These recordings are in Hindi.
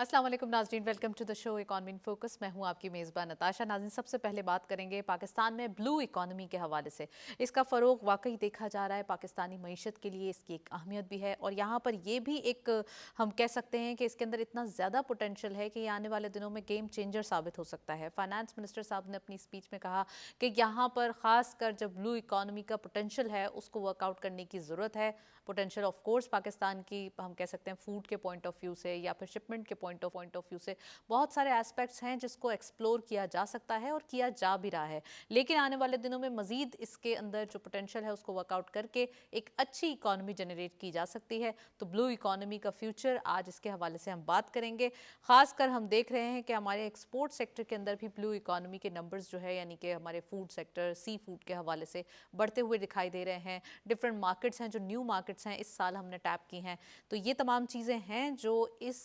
अस्सलाम वालेकुम नाज़रीन, welcome to the show economy in focus. मैं हूं आपकी मेज़बान नताशा। नाज़रीन, सबसे पहले बात करेंगे पाकिस्तान में ब्लू इकॉनमी के हवाले से। इसका फ़रोग वाकई देखा जा रहा है, पाकिस्तानी मईशत के लिए इसकी एक अहमियत भी है और यहाँ पर ये भी एक हम कह सकते हैं कि इसके अंदर इतना ज़्यादा पोटेंशियल है कि ये आने वाले दिनों में गेम चेंजर साबित हो सकता है। फाइनेंस मिनिस्टर साहब ने अपनी स्पीच में कहा कि यहाँ पर ख़ास कर जब ब्लू इकॉनमी का पोटेंशियल है उसको वर्कआउट करने की ज़रूरत है। पोटेंशियल ऑफ कोर्स पाकिस्तान की हम कह सकते हैं फूड के पॉइंट ऑफ व्यू से या फिर शिपमेंट के पॉइंट ऑफ व्यू से बहुत सारे एस्पेक्ट्स हैं जिसको एक्सप्लोर किया जा सकता है और किया जा भी रहा है। लेकिन आने वाले दिनों में मजीद इसके अंदर जो पोटेंशियल है उसको वर्कआउट करके एक अच्छी इकॉनमी जनरेट की जा सकती है। तो ब्लू इकॉनमी का फ्यूचर आज इसके हवाले से हम बात करेंगे। खासकर हम देख रहे हैं कि हमारे एक्सपोर्ट सेक्टर के अंदर भी ब्लू इकॉनमी के नंबर्स जो है यानी कि हमारे फूड सेक्टर सी फूड के हवाले से बढ़ते हुए दिखाई दे रहे हैं। डिफरेंट मार्केट्स हैं जो न्यू मार्केट्स हैं इस साल हमने टैप की हैं। तो ये तमाम चीज़ें हैं जो इस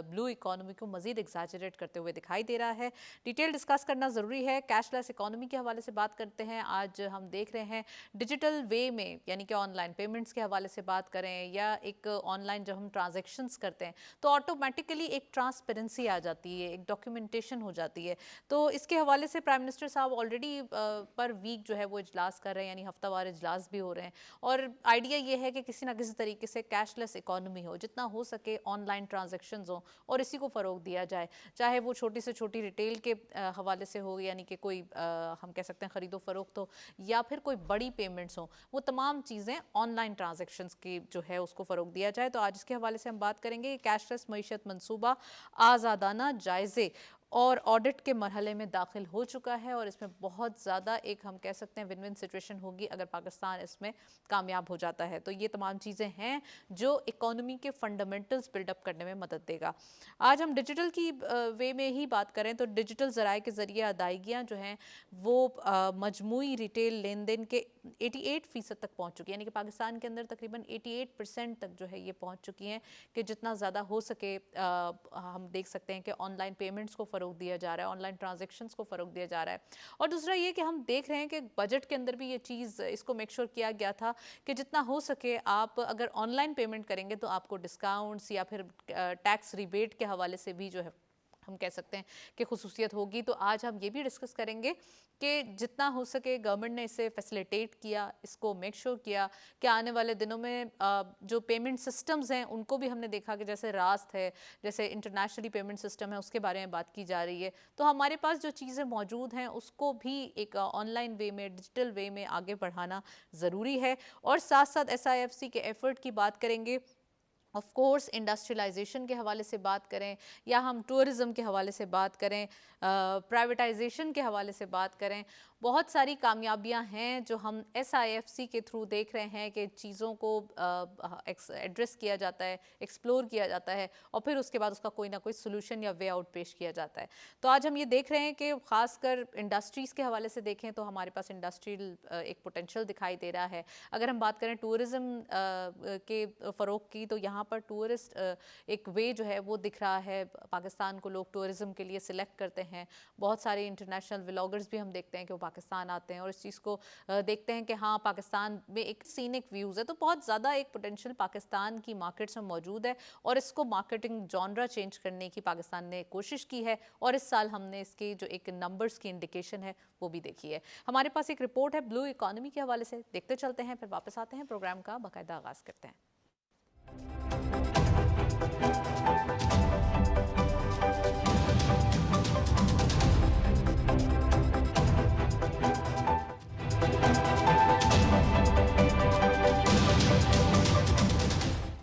ब्लू इकॉनमी को मजीद एग्जैजरेट करते हुए दिखाई दे रहा है। डिटेल डिस्कस करना ज़रूरी है। कैशलेस इकॉनमी के हवाले से बात करते हैं। आज हम देख रहे हैं डिजिटल वे में यानी कि ऑनलाइन पेमेंट्स के हवाले से बात करें या एक ऑनलाइन जब हम ट्रांजेक्शन्स करते हैं तो ऑटोमेटिकली एक ट्रांसपेरेंसी आ जाती है, एक डॉक्यूमेंटेशन हो जाती है। तो इसके हवाले से प्राइम मिनिस्टर साहब ऑलरेडी पर वीक जो है वो इजलास कर रहे हैं, यानी हफ्तावार इजलास भी हो रहे हैं और आइडिया ये है कि किसी ना किसी तरीके से कैशलेस इकॉनमी हो, जितना हो सके ऑनलाइन ट्रांजैक्शंस हो और इसी को फ़रोग दिया जाए। चाहे वो छोटी से छोटी रिटेल के हवाले से हो यानी कि कोई हम कह सकते हैं ख़रीदो फरोख्त हो या फिर कोई बड़ी पेमेंट्स हो, वो तमाम चीज़ें ऑनलाइन ट्रांजैक्शंस की जो है उसको फ़रोग दिया जाए। तो आज इसके हवाले से हम बात करेंगे। कैशलेस मईशत मनसूबा आज़ादाना जायज़े और ऑडिट के मरहले में दाखिल हो चुका है और इसमें बहुत ज़्यादा एक हम कह सकते हैं विन विन सिचुएशन होगी अगर पाकिस्तान इसमें कामयाब हो जाता है। तो ये तमाम चीज़ें हैं जो इकॉनमी के फंडामेंटल्स बिल्डअप करने में मदद देगा। आज हम डिजिटल की वे में ही बात करें तो डिजिटल ज़राए के ज़रिए अदायगियाँ जो हैं वो मजमूई रिटेल लेन देन के 88% तक पहुँच चुकी है, यानी कि पाकिस्तान के अंदर तकरीबन 88% तक जो है ये पहुँच चुकी हैं कि जितना ज़्यादा हो सके हम देख सकते हैं कि ऑनलाइन पेमेंट्स को फ़रोग दिया जा रहा है, ऑनलाइन ट्रांजैक्शंस को फ़रोग दिया जा रहा है। और दूसरा ये कि हम देख रहे हैं कि बजट के अंदर भी ये चीज़ इसको मेक श्योर किया गया था कि जितना हो सके आप अगर ऑनलाइन पेमेंट करेंगे तो आपको डिस्काउंट्स या फिर टैक्स रिबेट के हवाले से भी जो है हम कह सकते हैं कि खुसूसियत होगी। तो आज हम ये भी डिस्कस करेंगे कि जितना हो सके गवर्नमेंट ने इसे फैसिलिटेट किया, इसको मेक श्योर किया कि आने वाले दिनों में जो पेमेंट सिस्टम्स हैं उनको भी हमने देखा कि जैसे रास्त है, जैसे इंटरनेशनली पेमेंट सिस्टम है, उसके बारे में बात की जा रही है। तो हमारे पास जो चीज़ें मौजूद हैं उसको भी एक ऑनलाइन वे में, डिजिटल वे में आगे बढ़ाना ज़रूरी है। और साथ साथ SIFC के एफर्ट की बात करेंगे। ऑफ कोर्स इंडस्ट्रियलाइजेशन के हवाले से बात करें या हम टूरिज़म के हवाले से बात करें, प्राइवेटाइजेशन के हवाले से बात करें, बहुत सारी कामयाबियां हैं जो हम SIFC के थ्रू देख रहे हैं कि चीज़ों को एड्रेस किया जाता है, एक्सप्लोर किया जाता है और फिर उसके बाद उसका कोई ना कोई सोल्यूशन या वे आउट पेश किया जाता है। तो आज हम ये देख रहे हैं कि ख़ासकर इंडस्ट्रीज़ के हवाले से देखें तो हमारे पास इंडस्ट्रियल एक पोटेंशियल दिखाई दे रहा है। अगर हम बात करें टूरिज़म के फ़रोग की तो यहाँ पर टूरिस्ट एक वे जो है वो दिख रहा है। पाकिस्तान को लोग टूरिज़म के लिए सिलेक्ट करते हैं। बहुत सारे इंटरनेशनल व्लॉगर्स भी हम देखते हैं कि वो पाकिस्तान आते हैं और इस चीज़ को देखते हैं कि हाँ पाकिस्तान में एक सीनिक व्यूज़ है। तो बहुत ज़्यादा एक पोटेंशियल पाकिस्तान की मार्केट्स में मौजूद है और इसको मार्केटिंग जॉनरा चेंज करने की पाकिस्तान ने कोशिश की है और इस साल हमने इसकी जो एक नंबर्स की इंडिकेशन है वो भी देखी है। हमारे पास एक रिपोर्ट है ब्लू इकॉनमी के हवाले से, देखते चलते हैं फिर वापस आते हैं, प्रोग्राम का बाकायदा आगाज़ करते हैं।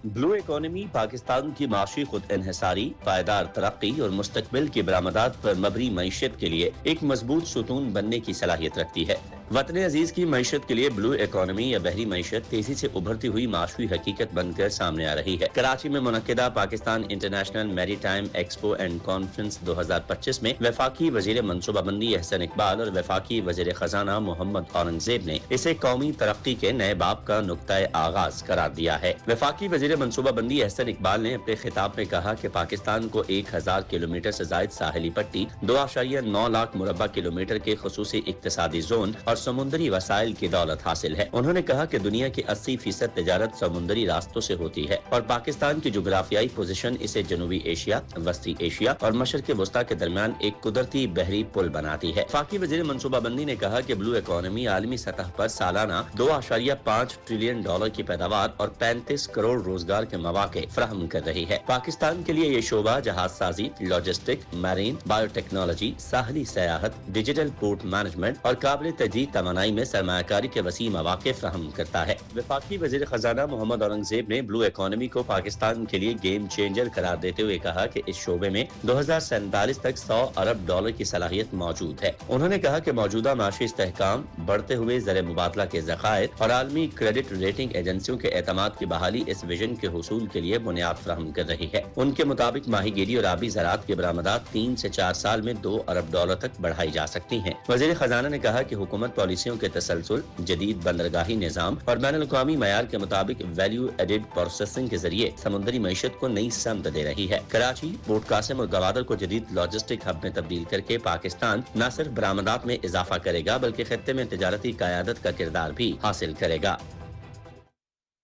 ब्लू इकोनॉमी पाकिस्तान की माशी खुद इन्हिसारी, पायदार तरक्की और मुस्तकबिल की बरामदात पर मबनी मईशत के लिए एक मजबूत सुतून बनने की सलाहियत रखती है। वतन अजीज की मईशत के लिए ब्लू इकोनॉमी या बहरी मईशत तेजी से उभरती हुई माशी हकीकत बनकर सामने आ रही है। कराची में मुनक्किदा Pakistan international maritime expo and conference 2025 में वफाकी वजीर मनसूबाबंदी एहसन इकबाल और वफाकी वजीर खजाना मोहम्मद औरंगजेब ने इसे कौमी तरक्की के नए बाब का नुक्ता आगाज करार दिया है। वफाकी वजीर मनसूबाबंदी एहसन इकबाल ने अपने खिताब में कहा कि पाकिस्तान को 1000 किलोमीटर से जायद साहिली पट्टी, 2.9 लाख मुरब्बा किलोमीटर के खुसूसी इक्तिसादी जोन और समुद्री वसाइल की दौलत हासिल है। उन्होंने कहा कि दुनिया की 80% तजारत समुद्री रास्तों से होती है और पाकिस्तान की जोग्राफियाई पोजीशन इसे जनूबी एशिया, वस्ती एशिया और मशरक वस्ता के दरमियान एक कुदरती बहरी पुल बनाती है। वफाकी वजीर मनसूबाबंदी ने कहा कि ब्लू इकोनॉमी आलमी सतह पर सालाना 2.5 ट्रिलियन डॉलर की पैदावार और 35 करोड़ रोजगार के मौके फराहम कर रही है। पाकिस्तान के लिए ये शोबा जहाज साजी, लॉजिस्टिक, मैरीन, बायोटेक्नोलॉजी, साहली सयाहत, डिजिटल पोर्ट मैनेजमेंट और काबिल तजदीद तवानाई में सरमायाकारी के वसी मौके फराहम करता है। वफाकी वजीर खजाना मोहम्मद औरंगजेब ने ब्लू इकोनॉमी को पाकिस्तान के लिए गेम चेंजर करार देते हुए कहा कि इस शोबे में 2047 तक 100 अरब डॉलर की सलाहियत मौजूद है। उन्होंने कहा कि मौजूदा माशी इस्तेहकाम, बढ़ते हुए ज़र मुबादला के ज़खायर और आलमी क्रेडिट रेटिंग एजेंसियों के एतमाद की बहाली इस विजन के हुसूल के लिए बुनियाद फराहम कर रही है। उनके मुताबिक माहीगीरी और आबी ज़राअत की बरामदात 3 से 4 साल में 2 अरब डॉलर तक बढ़ाई जा सकती हैं। वज़ीर खजाना ने कहा कि हुकूमत पॉलिसियों के तसलसल, जदीद बंदरगाही निज़ाम और बैनुल-अक़वामी मयार के मुताबिक वैल्यू एडेड प्रोसेसिंग के जरिए समुद्री मईशत को नई समत दे रही है। कराची, पोर्ट कासिम और गवादर को जदीद लॉजिस्टिक हब में तब्दील करके पाकिस्तान न सिर्फ बरामदात में इजाफा करेगा बल्कि खत्ते में तिजारती क़यादत का किरदार भी हासिल करेगा।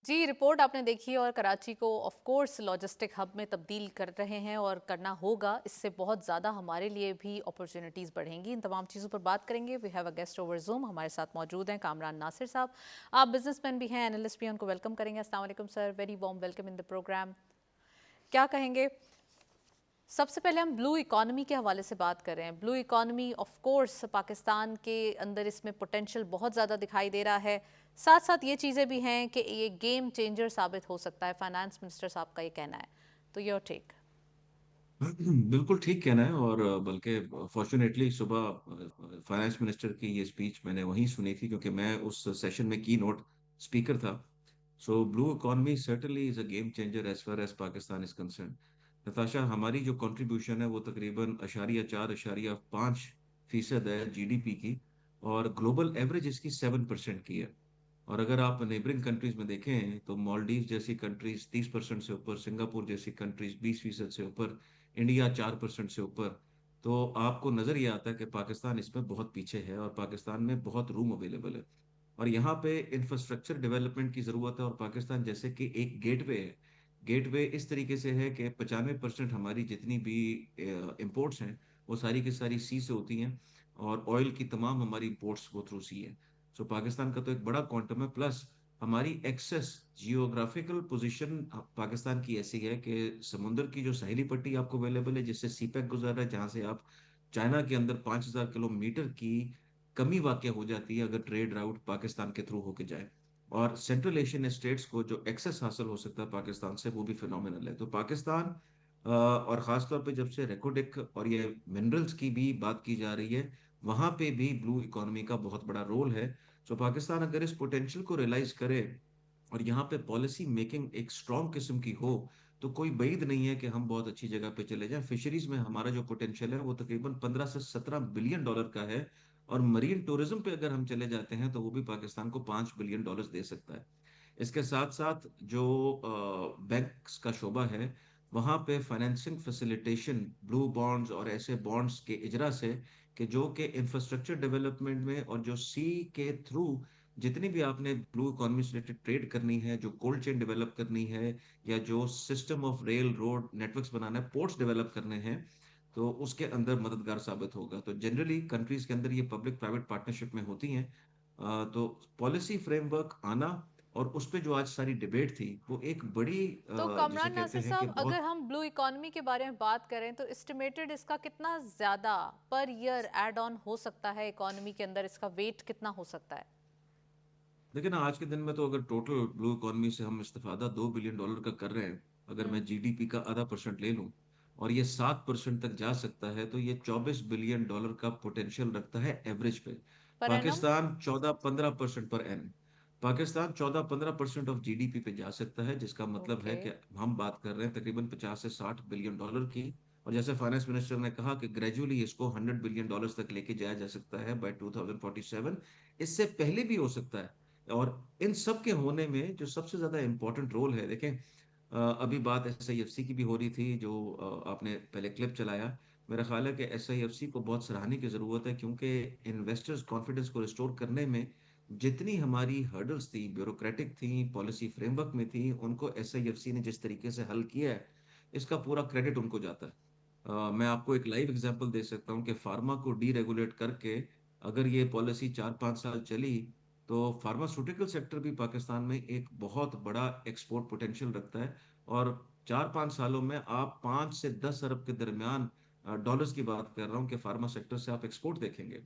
जी, रिपोर्ट आपने देखी और कराची को ऑफ कोर्स लॉजिस्टिक हब में तब्दील कर रहे हैं और करना होगा। इससे बहुत ज़्यादा हमारे लिए भी अपॉर्चुनिटीज़ बढ़ेंगी। इन तमाम चीज़ों पर बात करेंगे। We have a guest over Zoom, हमारे साथ मौजूद हैं कामरान नासिर साहब। आप बिजनेसमैन भी हैं, एनालिस्ट भी हैं, उनको वेलकम करेंगे। अस्सलाम वालेकुम सर, very warm welcome in the programme. क्या कहेंगे? सबसे पहले हम ब्लू इकॉनमी के हवाले से बात कर रहे हैं। Blue economy of course Pakistan के अंदर इसमें पोटेंशियल बहुत ज़्यादा दिखाई दे रहा है। साथ साथ ये चीज़ें भी हैं कि ये गेम चेंजर साबित हो सकता है। फाइनेंस मिनिस्टर साहब का ये कहना है, तो योर टेक। बिल्कुल ठीक कहना है। और बल्कि फॉर्चुनेटली सुबह फाइनेंस मिनिस्टर की ये स्पीच मैंने वहीं सुनी थी, क्योंकि मैं उस सेशन में की नोट स्पीकर था। So blue economy certainly is a game changer as far as Pakistan is concern. Natasha, हमारी जो कंट्रीब्यूशन है वो तकरीबन 4.5% है जीडीपी की, और ग्लोबल एवरेज इसकी 7% की है। और अगर आप नेबरिंग कंट्रीज में देखें तो मालदीव जैसी कंट्रीज 30% से ऊपर, सिंगापुर जैसी कंट्रीज 20% से ऊपर, इंडिया 4% से ऊपर। तो आपको नजर ये आता है कि पाकिस्तान इसमें बहुत पीछे है और पाकिस्तान में बहुत रूम अवेलेबल है। और यहाँ पे इंफ्रास्ट्रक्चर डेवलपमेंट की जरूरत है। और पाकिस्तान जैसे कि एक गेटवे है। गेटवे इस तरीके से है कि 95% हमारी जितनी भी इंपोर्ट्स हैं वो सारी की सारी सी से होती हैं, और ऑयल की तमाम हमारी इंपोर्ट्स वो थ्रू सी है। सो पाकिस्तान का तो एक बड़ा क्वांटम है। प्लस हमारी एक्सेस जियोग्राफिकल पोजीशन पाकिस्तान की ऐसी है कि समुद्र की जो सहेली पट्टी आपको अवेलेबल है, जिससे सी पैक गुजर रहा है, जहां से आप चाइना के अंदर 5,000 किलोमीटर की कमी वाक़ हो जाती है अगर ट्रेड राउट पाकिस्तान के थ्रू होके जाए। और सेंट्रल एशियन स्टेट्स को जो एक्सेस हासिल हो सकता है पाकिस्तान से, वो भी फिनोमिनल है। तो पाकिस्तान और ख़ास तौर पे जब से रेकोडिक और ये मिनरल्स की भी बात की जा रही है, वहाँ पे भी ब्लू इकोनॉमी का बहुत बड़ा रोल है। सो पाकिस्तान अगर इस पोटेंशियल को रियलाइज करे और यहाँ पे पॉलिसी मेकिंग एक स्ट्रॉन्ग किस्म की हो, तो कोई बैद नहीं है कि हम बहुत अच्छी जगह पे चले जाएं। फिशरीज में हमारा जो पोटेंशियल है वो तकरीबन 15 से 17 बिलियन डॉलर का है। और मरीन टूरिज्म पे अगर हम चले जाते हैं तो वो भी पाकिस्तान को 5 बिलियन डॉलर दे सकता है। इसके साथ साथ जो बैंक्स का शोबा है, वहाँ पे फाइनेंसिंग फैसिलिटेशन ब्लू बॉन्ड्स और ऐसे बॉन्ड्स के इजरा से, कि जो कि इंफ्रास्ट्रक्चर डेवलपमेंट में और जो सी के थ्रू जितनी भी आपने ब्लू इकोनॉमी से रिलेटेड ट्रेड करनी है, जो कोल्ड चेन डेवलप करनी है, या जो system of rail road networks बनाना है, पोर्ट्स डेवलप करने हैं, तो उसके अंदर मददगार साबित होगा। तो जनरली कंट्रीज के अंदर ये पब्लिक प्राइवेट पार्टनरशिप में होती हैं। तो पॉलिसी फ्रेमवर्क आना और उस पे जो आज सारी डिबेट थी वो एक बड़ी तो जिसे कामरान कहते नासिर हैं कि साहब, अगर बहुत। हम ब्लू इकॉनमी के बारे में बात करें तो एस्टिमेटेड इसका कितना ज़्यादा पर ईयर एड ऑन हो सकता है इकॉनमी के अंदर? इसका वेट कितना हो सकता है? लेकिन आज के दिन में तो अगर टोटल ब्लू इकोनॉमी से हम इस्तेफादा 2 बिलियन डॉलर का कर रहे हैं, अगर मैं जीडीपी का आधा परसेंट ले लूं और ये 7% तक जा सकता है, तो ये 24 बिलियन डॉलर का पोटेंशियल रखता है एवरेज पे। Per annum? पाकिस्तान 14-15% पर एन पाकिस्तान 14-15% ऑफ जीडीपी पे जा सकता है, जिसका मतलब है ओके। कि हम बात कर रहे हैं तकरीबन 50 से 60 बिलियन डॉलर की। और जैसे फाइनेंस मिनिस्टर ने कहा कि ग्रेजुअली इसको 100 बिलियन डॉलर्स तक लेके जाया जा सकता है बाय 2047। इससे पहले भी हो सकता है। और इन सब के होने में जो सबसे ज्यादा इंपॉर्टेंट रोल है, देखें, अभी बात एसआईएफसी की भी हो रही थी, जो आपने पहले क्लिप चलाया। मेरा ख्याल है कि एसआईएफसी को बहुत सराहने की ज़रूरत है, क्योंकि इन्वेस्टर्स कॉन्फिडेंस को रिस्टोर करने में जितनी हमारी हर्डल्स थी, ब्यूरोक्रेटिक थी, पॉलिसी फ्रेमवर्क में थी, उनको एसआईएफसी ने जिस तरीके से हल किया है, इसका पूरा क्रेडिट उनको जाता है। मैं आपको एक लाइव एग्जांपल दे सकता हूँ कि फार्मा को डीरेगुलेट करके अगर ये पॉलिसी 4-5 साल चली, तो फार्मास्यूटिकल सेक्टर भी पाकिस्तान में एक बहुत बड़ा एक्सपोर्ट पोटेंशियल रखता है। और 4-5 सालों में आप 5 से 10 अरब के दरमियान डॉलर्स की बात कर रहा हूँ कि फार्मा सेक्टर से आप एक्सपोर्ट देखेंगे।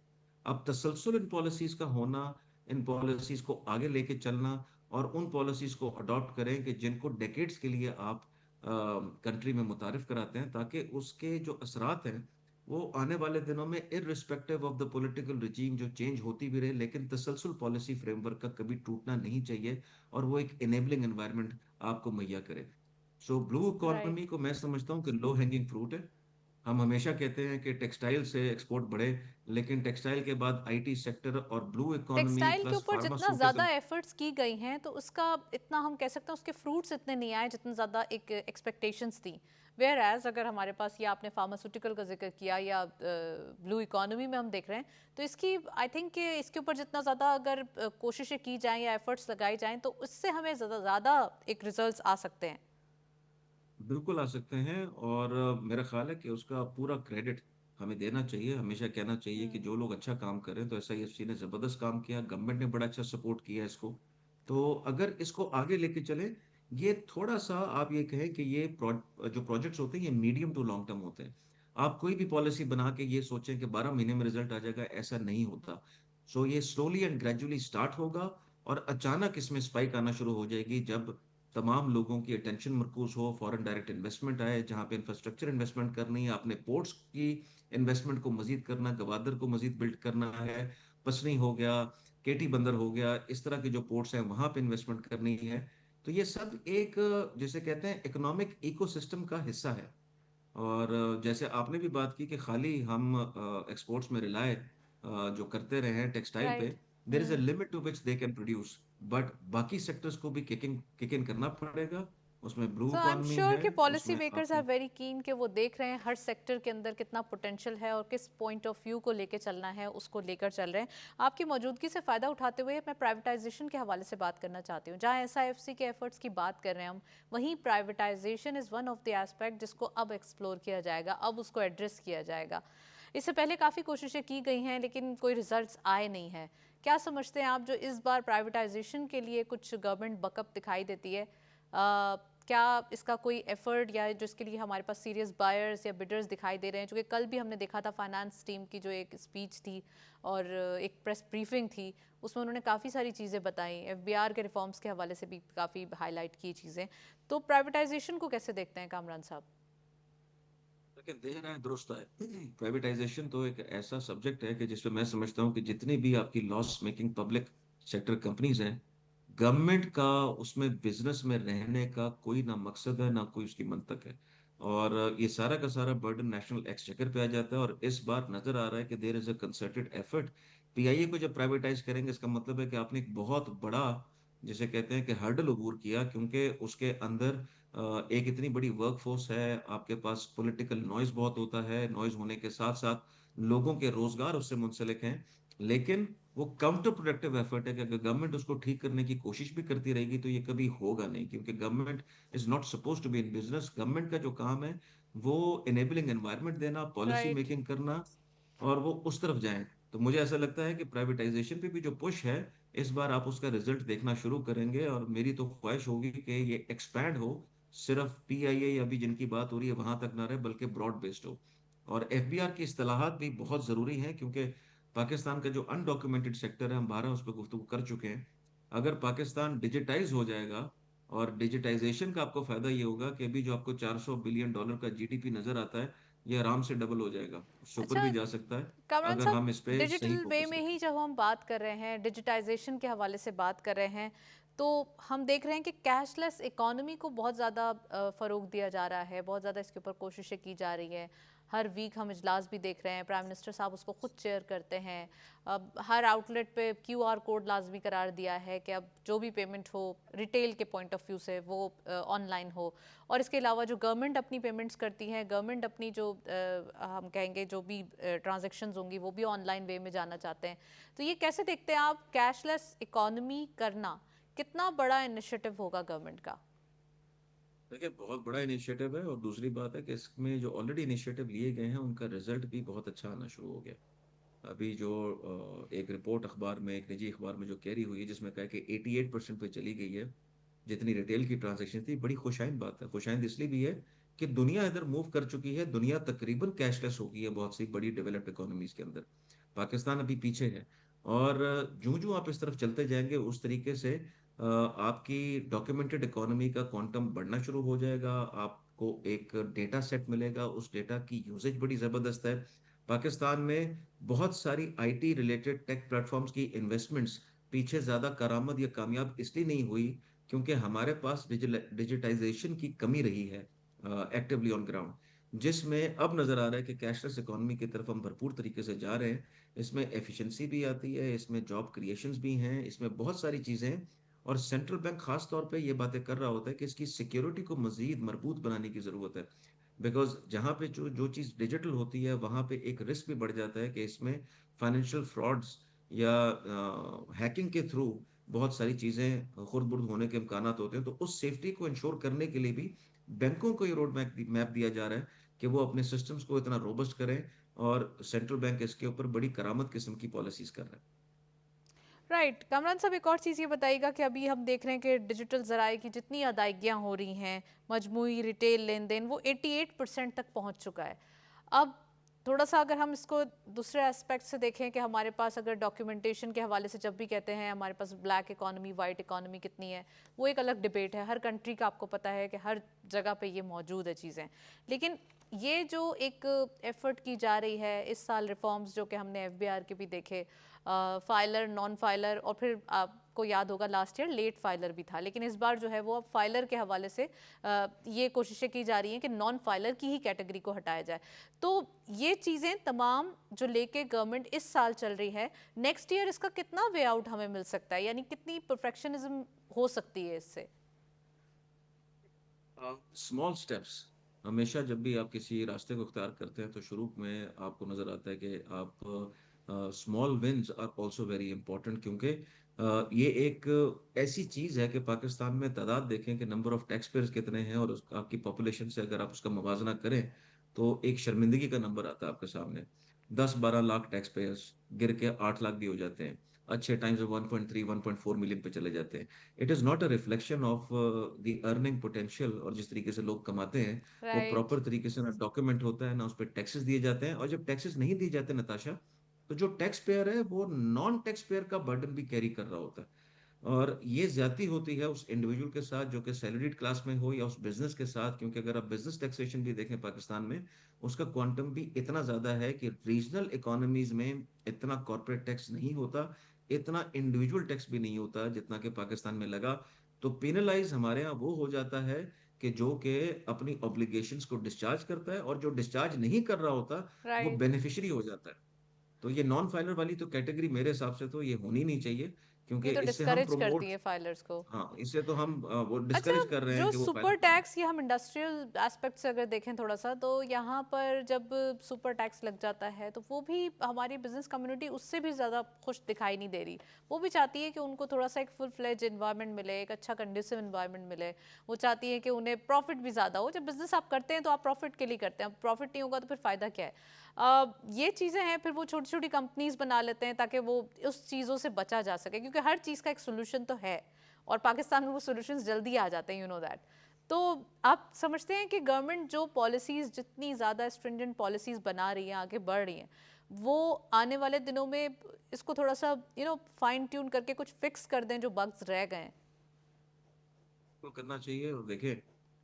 अब तसलसल इन पॉलिसीज का होना, इन पॉलिसीज को आगे लेके चलना, और उन पॉलिसीज को अडॉप्ट करें कि जिनको डेकेड्स के लिए आप कंट्री में मुतारिफ कराते हैं, ताकि उसके जो असरात हैं वो आने वाले दिनों में irrespective of the political regime जो चेंज होती भी रहे, लेकिन तसलसल पॉलिसी फ्रेमवर्क का कभी टूटना नहीं चाहिए, और वो एक इनेबलिंग एनवायरनमेंट आपको मुहैया करे। सो ब्लू राइट। इकोनॉमी को मैं समझता हूँ कि लो हैंगिंग फ्रूट है। हम हमेशा कहते हैं कि टेक्सटाइल से एक्सपोर्ट बढ़े, लेकिन टेक्सटाइल के बाद आईटी सेक्टर और ब्लू इकोनॉमी टेक्सटाइल के प्लस ऊपर जितना ज़्यादा फार्मास्यूटिकल। एफर्ट्स की गई हैं तो उसका इतना हम कह सकते हैं उसके फ्रूट्स इतने नहीं आए जितना ज़्यादा एक एक्सपेक्टेशंस थी। वेयर एज अगर हमारे पास ये आपने फार्मास्यूटिकल का जिक्र किया या ब्लू इकोनॉमी में हम देख रहे हैं तो इसकी आई थिंक कि इसके ऊपर जितना ज़्यादा अगर कोशिशें की जाएं या एफर्ट्स लगाए जाएं तो उससे हमें ज़्यादा ज़्यादा एक रिजल्ट्स आ सकते हैं। बिल्कुल आ सकते हैं, और मेरा ख्याल है कि उसका पूरा क्रेडिट हमें देना चाहिए। हमेशा कहना चाहिए कि हम्म। जो लोग अच्छा काम कर रहे हैं, तो एसआईएफसी ने जबरदस्त काम किया, गवर्नमेंट ने बड़ा अच्छा सपोर्ट किया इसको। तो अगर इसको आगे लेके चले, ये थोड़ा सा आप ये कहें कि ये जो प्रोजेक्ट्स होते हैं ये मीडियम टू लॉन्ग टर्म होते हैं। आप कोई भी पॉलिसी बना के ये सोचें कि 12 महीने में रिजल्ट आ जाएगा, ऐसा नहीं होता। सो ये स्लोली एंड ग्रेजुअली स्टार्ट होगा, और अचानक इसमें स्पाइक आना शुरू हो जाएगी जब तमाम लोगों की अटेंशन मरकूज हो, फॉरेन डायरेक्ट इन्वेस्टमेंट आए, जहां पे इंफ्रास्ट्रक्चर इन्वेस्टमेंट करनी है, आपने पोर्ट्स की इन्वेस्टमेंट को मजीद करना, गवादर को मजीद बिल्ड करना है, पसनी हो गया, केटी बंदर हो गया, इस तरह के जो पोर्ट्स हैं वहां पे इन्वेस्टमेंट करनी है। तो ये सब एक जिसे कहते हैं इकोनॉमिक इकोसिस्टम का हिस्सा है। और जैसे आपने भी बात की कि खाली हम एक्सपोर्ट्स में रिलाय जो करते रहे हैं टेक्सटाइल पे, right. There is a limit to which they can produce. But बाकी सेक्टर्स को भी किक इन करना पड़ेगा। उसमें blue so I am economy sure है, कि पॉलिसी उसमें मेकर्स आर आपने। वेरी कीन कि वो देख रहे हैं हर सेक्टर के अंदर कितना पोटेंशियल है और किस पॉइंट ऑफ व्यू को लेकर चलना है उसको लेकर चल रहे हैं। आपकी मौजूदगी से फ़ायदा उठाते हुए मैं प्राइवेटाइजेशन के हवाले से बात करना चाहती हूँ। जहाँ एसआईएफसी के एफर्ट्स की बात कर रहे हैं हम, वहीं privatisation is one of the aspect जिसको अब एक्सप्लोर किया जाएगा, अब उसको एड्रेस किया जाएगा। इससे पहले काफ़ी कोशिशें की गई हैं लेकिन कोई रिजल्ट्स आए नहीं हैं। क्या समझते हैं आप जो इस बार प्राइवेटाइजेशन के लिए कुछ गवर्नमेंट बकअप दिखाई देती है, क्या इसका कोई एफर्ट या जो इसके लिए हमारे पास सीरियस बायर्स या बिडर्स दिखाई दे रहे हैं? क्योंकि कल भी हमने देखा था फाइनेंस टीम की जो एक स्पीच थी और एक प्रेस ब्रीफिंग थी, उसमें उन्होंने काफ़ी सारी चीज़ें बताई, एफबीआर के रिफॉर्म्स के हवाले से भी काफ़ी हाईलाइट की चीज़ें। तो प्राइवेटाइजेशन को कैसे देखते हैं कामरान साहब? लेकिन दे रहा है दुरुस्त है। प्राइवेटाइजेशन तो एक ऐसा सब्जेक्ट है कि जिसमें मैं समझता हूँ कि जितनी भी आपकी loss making public sector companies हैं, गवर्नमेंट का उसमें बिजनेस में रहने का कोई ना मकसद है, ना कोई उसकी मंतक है। और ये सारा का सारा बर्डन नेशनल एक्सचेकर पे आ जाता है, और इस बार नजर आ रहा है कि there is a concerted effort. PIA को जब प्राइवेटाइज करेंगे, इसका मतलब है कि आपने एक बहुत बड़ा, जिसे कहते हैं कि हर्डल अबूर किया, क्योंकि उसके अंदर एक इतनी बड़ी वर्कफोर्स है, आपके पास पॉलिटिकल नॉइज बहुत होता है, नॉइज होने के साथ साथ लोगों के रोजगार उससे मुंसलिक हैं। लेकिन वो काउंटर प्रोडक्टिव एफर्ट है कि अगर गवर्नमेंट उसको ठीक करने की कोशिश भी करती रहेगी तो ये कभी होगा नहीं, क्योंकि government is not suppose to be in business. Government का जो काम है वो इनेबलिंग एनवायरनमेंट देना, पॉलिसी राइट। मेकिंग करना, और वो उस तरफ जाएं। तो मुझे ऐसा लगता है कि प्राइवेटाइजेशन पे भी जो पुश है, इस बार आप उसका रिजल्ट देखना शुरू करेंगे, और मेरी तो ख्वाहिश होगी कि ये एक्सपैंड हो, सिर्फ पीआईए अभी जिनकी बात हो रही है वहां तक ना रहे, बल्कि ब्रॉड बेस्ड हो। और एफबीआर की इस्तेलाहात भी बहुत जरूरी हैं, क्योंकि पाकिस्तान का जो अनडॉक्यूमेंटेड सेक्टर है, हम 12 उस पर गुफ्तगू कर चुके हैं। अगर पाकिस्तान डिजिटाइज हो जाएगा, और डिजिटाइजेशन का आपको फायदा ये होगा कि अभी जो आपको $400 बिलियन का जीडीपी नजर आता है, ये आराम से डबल हो जाएगा, उससे ऊपर अच्छा भी जा सकता है, कामरान अगर साहब, हम इस पे सही डिजिटल वे फोकस में ही रखें। जब हम बात कर रहे हैं, डिजिटाइजेशन के हवाले से बात कर रहे हैं, तो हम देख रहे हैं कि कैशलेस इकोनॉमी को बहुत ज़्यादा फ़रोग दिया जा रहा है, बहुत ज़्यादा इसके ऊपर कोशिशें की जा रही हैं। हर वीक हम इजलास भी देख रहे हैं, प्राइम मिनिस्टर साहब उसको खुद चेयर करते हैं। अब हर आउटलेट पे क्यूआर कोड लाजमी करार दिया है कि अब जो भी पेमेंट हो रिटेल के पॉइंट ऑफ व्यू से वो ऑनलाइन हो। और इसके अलावा जो गवर्नमेंट अपनी पेमेंट्स करती है, गवर्नमेंट अपनी जो हम कहेंगे जो भी ट्रांजैक्शंस होंगी वो भी ऑनलाइन वे में जाना चाहते हैं। तो ये कैसे देखते हैं आप, कैशलेस इकोनॉमी करना कितना बड़ा इनिशिएटिव होगा गवर्नमेंट का? देखिए, बहुत बड़ा इनिशिएटिव है, और दूसरी बात है कि इसमें जो ऑलरेडी इनिशिएटिव लिए गए हैं उनका रिजल्ट भी बहुत अच्छा आना शुरू हो गया। अभी जो एक रिपोर्ट अखबार में, एक निजी अखबार में जो कैरी हुई है, जिसमें कहा कि 88% पे चली गई है जितनी रिटेल की ट्रांजैक्शन थी। बड़ी खुशाइंद बात है। खुशाइंद इसलिए भी है कि दुनिया इधर मूव कर चुकी है, दुनिया तकरीबन कैशलेस हो गई है बहुत सी बड़ी डेवलप्ड इकोनॉमीज के अंदर। पाकिस्तान अभी पीछे है। और जूं जूं आप इस तरफ चलते जाएंगे उस तरीके से आपकी डॉक्यूमेंटेड इकोनॉमी का क्वांटम बढ़ना शुरू हो जाएगा। आपको एक डेटा सेट मिलेगा, उस डेटा की यूसेज बड़ी जबरदस्त है। पाकिस्तान में बहुत सारी आईटी रिलेटेड टेक प्लेटफॉर्म्स की इन्वेस्टमेंट्स पीछे ज्यादा करामद या कामयाब इसलिए नहीं हुई क्योंकि हमारे पास डिजिटाइजेशन की कमी रही है एक्टिवली ऑन ग्राउंड, जिसमें अब नजर आ रहा है कि कैशलेस इकोनॉमी की तरफ हम भरपूर तरीके से जा रहे हैं। इसमें एफिशिएंसी भी आती है, इसमें जॉब क्रिएशंस भी हैं, इसमें बहुत सारी चीजें हैं। और सेंट्रल बैंक खास तौर पे ये बातें कर रहा होता है कि इसकी सिक्योरिटी को मजीद मजबूत बनाने की जरूरत है। बिकॉज जहाँ पे जो जो चीज़ डिजिटल होती है वहाँ पे एक रिस्क भी बढ़ जाता है कि इसमें फाइनेंशियल फ्रॉड्स या हैकिंग के थ्रू बहुत सारी चीज़ें खुर्द बुर्द होने के इम्कान होते हैं। तो उस सेफ्टी को इंश्योर करने के लिए भी बैंकों को ये रोड मैप दिया जा रहा है कि वो अपने सिस्टम्स को इतना रोबस्ट करें। और सेंट्रल बैंक इसके ऊपर बड़ी करामत किस्म की पॉलिसीज कर रहा है। राइट। कामरान साहब, एक और चीज़ ये बताइएगा कि अभी हम देख रहे हैं कि डिजिटल ज़राए की जितनी अदायगियाँ हो रही हैं, मजमूई रिटेल लेन देन वो 88% तक पहुंच चुका है। अब थोड़ा सा अगर हम इसको दूसरे एस्पेक्ट से देखें कि हमारे पास अगर डॉक्यूमेंटेशन के हवाले से जब भी कहते हैं हमारे पास ब्लैक इकोनॉमी वाइट इकोनॉमी कितनी है, वो एक अलग डिबेट है। हर कंट्री का आपको पता है कि हर जगह पे ये मौजूद है चीज़ें। लेकिन ये जो एक एफर्ट की जा रही है इस साल, रिफॉर्म्स जो कि हमने एफबीआर के भी देखे, फाइलर, नॉन फाइलर, और फिर आपको याद होगा लास्ट ईयर लेट फाइलर भी था। लेकिन इस बार जो है वो अब फाइलर के हवाले से ये कोशिशें की जा रही हैं कि नॉन फाइलर की ही कैटेगरी को हटाया जाए। तो ये चीज़ें तमाम जो लेके गवर्नमेंट इस साल चल रही है, नेक्स्ट ईयर इसका कितना वे आउट हमें मिल सकता है, यानी कितनी परफेक्शनिज्म हो सकती है इससे? Small steps. हमेशा जब भी आप किसी रास्ते को इख्तियार करते हैं तो शुरू में आपको नजर आता है कि आप small wins are also very important, क्योंकि ये एक ऐसी चीज है कि पाकिस्तान में तादाद देखें कि नंबर ऑफ टैक्स पेयर्स कितने हैं और आपकी पॉपुलेशन से अगर आप उसका मुवाजना करें तो एक शर्मिंदगी का नंबर आता है आपके सामने। 10-12 लाख टैक्स पेयर्स गिर के 8 लाख भी हो जाते हैं। अच्छे टाइम्स में 1.3 1.4 मिलियन पे चले जाते हैं। It is not a reflection of the earning potential. और जिस तरीके से लोग कमाते हैं वो राइट। प्रॉपर तरीके से ना डॉक्यूमेंट होता है, ना उस पर टैक्सेस दिए जाते हैं। और जब टैक्सेस नहीं दिए जाते नताशा, तो जो टैक्स पेयर है वो नॉन टैक्स पेयर का बर्डन भी कैरी कर रहा होता है। और ये ज्यादती होती है उस इंडिविजुअल के साथ जो कि सैलरीड क्लास में हो, या उस बिजनेस के साथ, क्योंकि अगर आप बिजनेस टैक्सेशन भी देखें पाकिस्तान में, उसका क्वांटम भी इतना ज्यादा है कि रीजनल इकोनॉमीज में इतना कॉर्पोरेट टैक्स नहीं होता, इतना इंडिविजुअल टैक्स भी नहीं होता जितना कि पाकिस्तान में लगा। तो पेनलाइज हमारे यहाँ वो हो जाता है कि जो कि अपनी ऑब्लिगेशंस को डिस्चार्ज करता है, और जो डिस्चार्ज नहीं कर रहा होता वो राइट। बेनिफिशियरी हो जाता है। तो ये नॉन फाइलर वाली तो कैटेगरी मेरे हिसाब से तो ये होनी नहीं चाहिए, क्योंकि ये तो इससे हम डिस्करेज करती प्रमोट, है फाइलर्स को। हाँ, इससे तो हम वो अच्छा, डिस्करेज कर रहे हैं जो कि वो सुपर फाइनल करें। टैक्स, ये हम इंडस्ट्रियल एस्पेक्ट से अगर देखें थोड़ा सा, तो यहाँ पर जब सुपर टैक्स लग जाता है तो वो भी हमारी बिजनेस कम्युनिटी उससे भी ज़्यादा खुश दिखाई नहीं दे रही। वो भी चाहती है कि उनको थोड़ा सा एक फुल फ्लेज इन्वायरमेंट मिले, एक अच्छा कंड्यूसिव इन्वायरमेंट मिले। वो चाहती है कि उन्हें प्रॉफिट भी ज़्यादा हो। जब बिजनेस आप करते हैं तो आप प्रॉफिट के लिए करते हैं, अब प्रॉफिट नहीं होगा तो फिर फ़ायदा क्या है? ये चीज़ें हैं, फिर वो छोटी छोटी कंपनीज बना लेते हैं ताकि वो उस चीज़ों से बचा जा सके, क्योंकि हर चीज़ का एक सोल्यूशन तो है और पाकिस्तान में वो सॉल्यूशंस जल्दी आ जाते हैं, यू नो दैट। तो आप समझते हैं कि गवर्नमेंट जो पॉलिसीज, जितनी ज़्यादा स्ट्रिंजेंट पॉलिसीज बना रही हैं, आगे बढ़ रही हैं, वो आने वाले दिनों में इसको थोड़ा सा फाइन ट्यून करके कुछ फिक्स कर दें जो बग्स रह गए हैं? को करना चाहिए। और देखिए,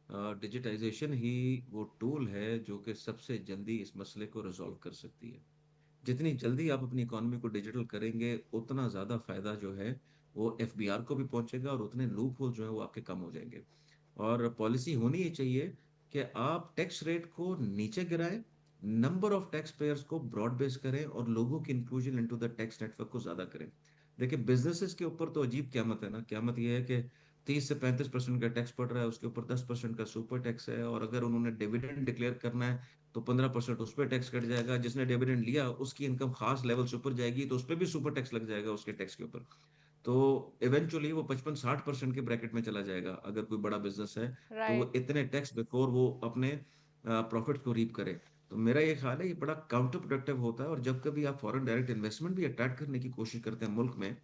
डिजिटाइजेशन ही वो टूल है जो कि सबसे जल्दी इस मसले को रिजॉल्व कर सकती है। जितनी जल्दी आप अपनी इकोनॉमी को डिजिटल करेंगे उतना ज्यादा फायदा जो है वो एफबीआर को भी पहुंचेगा, और उतने लूप होल जो है वो आपके कम हो जाएंगे। और पॉलिसी होनी ही चाहिए कि आप टैक्स रेट को नीचे गिराएं, नंबर ऑफ टैक्स पेयर्स को ब्रॉड बेस करें और लोगों की inclusion into the tax network को ज्यादा करें। देखिए बिजनेसेस के ऊपर तो अजीब क़यामत है ना, क़यामत ये है कि 30 से 35% का टैक्स पड़ रहा है, उसके ऊपर 10% का सुपर टैक्स है, और अगर उन्होंने डिविडेंड डिक्लेयर करना है तो 15% उस पर टैक्स कट जाएगा। जिसने डिविडेंड लिया उसकी इनकम खास लेवल से ऊपर जाएगी तो उस पर भी सुपर टैक्स लग जाएगा उसके टैक्स के ऊपर। तो इवेंचुअली वो 55-60% के ब्रैकेट में चला जाएगा अगर कोई बड़ा बिजनेस है, तो वो राइट। इतने टैक्स बिफोर वो अपने प्रॉफिट को रीप करे। तो मेरा ये ख्याल है ये बड़ा काउंटर प्रोडक्टिव होता है, और जब कभी आप फॉरेन डायरेक्ट इन्वेस्टमेंट भी अट्रैक्ट करने की कोशिश करते हैं मुल्क में,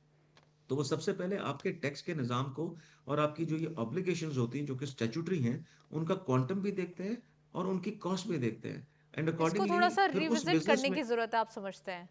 तो वो सबसे पहले आपके टैक्स के निज़ाम को और आपकी जो ये ऑब्लिगेशंस होती हैं जो कि स्टैट्यूटरी हैं, उनका क्वांटम भी देखते हैं और उनकी कॉस्ट भी देखते हैं, एंड इसको अकॉर्डिंगली थोड़ा सा फिर उस रिविजिट बिजनेस करने में की जरूरत है, आप समझते हैं?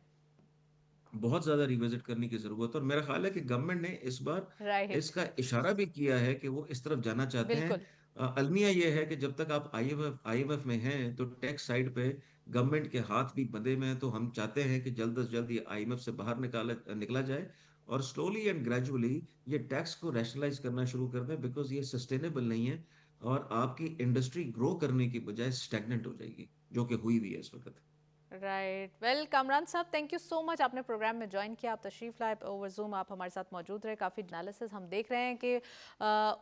बहुत ज्यादा रिविजिट करने की जरूरत है। और मेरा ख्याल है कि गवर्नमेंट ने इस बार राइट। इसका इशारा भी किया है कि वो इस तरफ जाना चाहते हैं। बिल्कुल। अलमिया ये है कि जब तक आप आईएमएफ में हैं तो टैक्स साइड पे गवर्नमेंट के हाथ भी बंधे में हैं, तो हम चाहते हैं कि जल्द से जल्द ये आईएमएफ से बाहर निकला जाए और स्लोली एंड ग्रेजुअली ये टैक्स को रैशनलाइज करना शुरू कर दें, बिकॉज ये सस्टेनेबल नहीं है और आपकी इंडस्ट्री ग्रो करने की बजाय स्टैग्नेंट हो जाएगी, जो कि हुई भी है इस वक्त। राइट। वेल कामरान साहब, थैंक यू सो मच, आपने प्रोग्राम में ज्वाइन किया, आप तशरीफ लाए ओवर जूम, आप हमारे साथ मौजूद रहे। काफ़ी एनालिसिस हम देख रहे हैं कि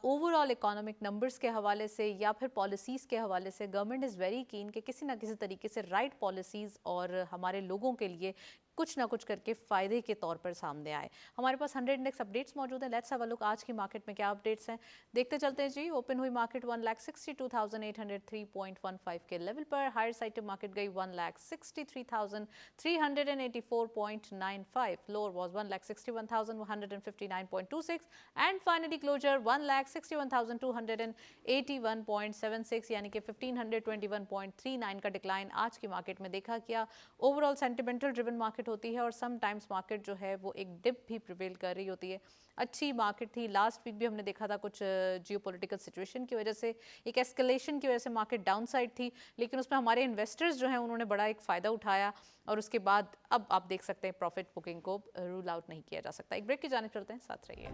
ओवरऑल इकोनॉमिक नंबर्स के हवाले से या फिर पॉलिसीज़ के हवाले से गवर्नमेंट इज़ वेरी कीन कि किसी ना किसी तरीके से राइट पॉलिसीज़ और हमारे लोगों के लिए कुछ ना कुछ करके फ़ायदे के तौर पर सामने आए। हमारे पास 100 इंडेक्स अपडेट्स मौजूद हैं। लेट्स हैव अ लुक आज की मार्केट में क्या अपडेट्स हैं, देखते चलते हैं जी। ओपन हुई मार्केट 1,62,803.15 के लेवल पर। हायर साइड पे मार्केट गई 1,63,384.95। Lower was 1,61,159.26 and finally closure 1,61,281.76, यानी कि 1,521.39 का डिक्लाइन आज की मार्केट में देखा गया। ओवरऑल सेंटिमेंटल ड्रिवन मार्केट होती है और समटाइम्स मार्केट जो है वो एक डिप भी प्रिवेल कर रही होती है। अच्छी मार्केट थी, लास्ट वीक भी हमने देखा था कुछ जियोपॉलिटिकल सिचुएशन की वजह से, एक एस्केलेशन की वजह से मार्केट डाउन साइड थी, लेकिन उसमें हमारे इन्वेस्टर्स जो हैं उन्होंने बड़ा एक फ़ायदा उठाया और उसके बाद अब आप देख सकते हैं प्रॉफिट बुकिंग को रूल आउट नहीं किया जा सकता। एक ब्रेक की जाने चलते हैं, साथ रहिए।